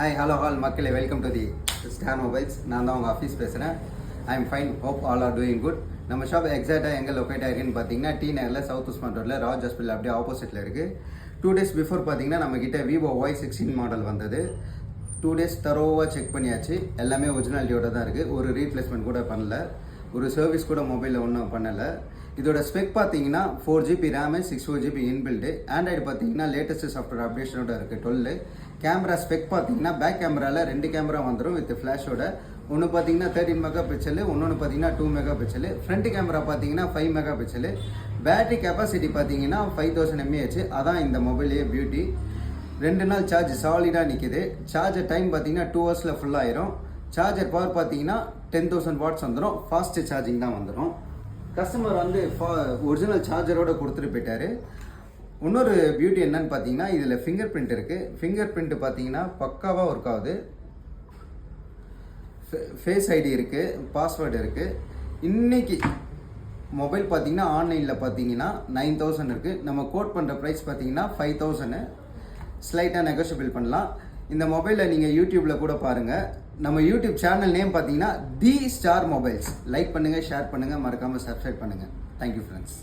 Hi, hello all மக்களே, welcome to the star mobiles. நான் தான் உங்கள் ஆஃபீஸ் பேசுகிறேன். I am fine, hope all are doing good. நம்ம ஷாப் எக்ஸாக்டாக எங்கே லொக்கேட் ஆகிருக்குன்னு பார்த்தீங்கன்னா டி நகரில் சவுத் உஸ்மான் ரோட்டில் ராஜ் ஹாஸ்பிட்டல் அப்படியே ஆப்போசிட்டில் இருக்குது. 2 days பிஃபோர் பார்த்தீங்கன்னா நம்மக்கிட்ட விவோ Y16 மாடல் வந்தது. 2 days தரோவாக செக் பண்ணியாச்சு. எல்லாமே ஒரிஜினாலிட்டியோட தான் இருக்குது. ஒரு ரீப்ளேஸ்மெண்ட் கூட பண்ணல, ஒரு சர்வீஸ் கூட மொபைலில் ஒன்றும் பண்ணலை. இதோட ஸ்பெக் பார்த்தீங்கன்னா 4GB RAM, 64GB inbuilt. Android பார்த்தீங்கன்னா லேட்டஸ்ட் சாஃப்ட்வேர் அப்டேஷனோட இருக்குது 12. கேமரா ஸ்பெக் பார்த்தீங்கன்னா பேக் கேமராவில் 2 கேமரா வந்துடும் வித் ஃப்ளாஷோட. ஒன்று பார்த்தீங்கன்னா 13 மெகா பிக்சல், இன்னொன்று பார்த்தீங்கன்னா 2 மெகா பிக்சல். ஃப்ரண்ட் கேமரா பார்த்தீங்கன்னா 5 மெகா பிக்சல். பேட்டரி கெப்பாசிட்டி பார்த்தீங்கன்னா 5000 mAh. அதான் இந்த மொபைலே பியூட்டி. 2 நாள் சார்ஜ் சாலிடாக நிற்கிது. சார்ஜர் டைம் பார்த்தீங்கன்னா 2 hours ஃபுல் ஆயிரும். சார்ஜர் பவர் பார்த்தீங்கன்னா 10,000 watts வந்துடும். ஃபாஸ்ட் சார்ஜிங் தான் வந்துடும். கஸ்டமர் வந்து ஒரிஜினல் சார்ஜரோட கொடுத்துட்டு போயிட்டாரு. இன்னொரு பியூட்டி என்னன்னு பார்த்தீங்கன்னா இதில் ஃபிங்கர் பிரிண்ட் இருக்குது. ஃபிங்கர் பிரிண்ட் பார்த்தீங்கன்னா பக்காவாக ஒர்க் ஆகுது. ஃபேஸ் ஐடி இருக்குது, பாஸ்வேர்டு இருக்குது. இன்றைக்கி மொபைல் பார்த்தீங்கன்னா ஆன்லைனில் பார்த்தீங்கன்னா 9000 இருக்குது. நம்ம கோட் பண்ணுற ப்ரைஸ் பார்த்தீங்கன்னா 5000. ஸ்லைட்டாக நெகோஷியபிள் பண்ணலாம். இந்த மொபைலை நீங்கள் யூடியூப்பில் கூட பாருங்கள். நம்ம யூடியூப் சேனல் நேம் பார்த்தீங்கன்னா தி ஸ்டார் மொபைல்ஸ். லைக் பண்ணுங்கள், ஷேர் பண்ணுங்கள், மறக்காமல் சப்ஸ்கிரைப் பண்ணுங்கள். Thank you friends.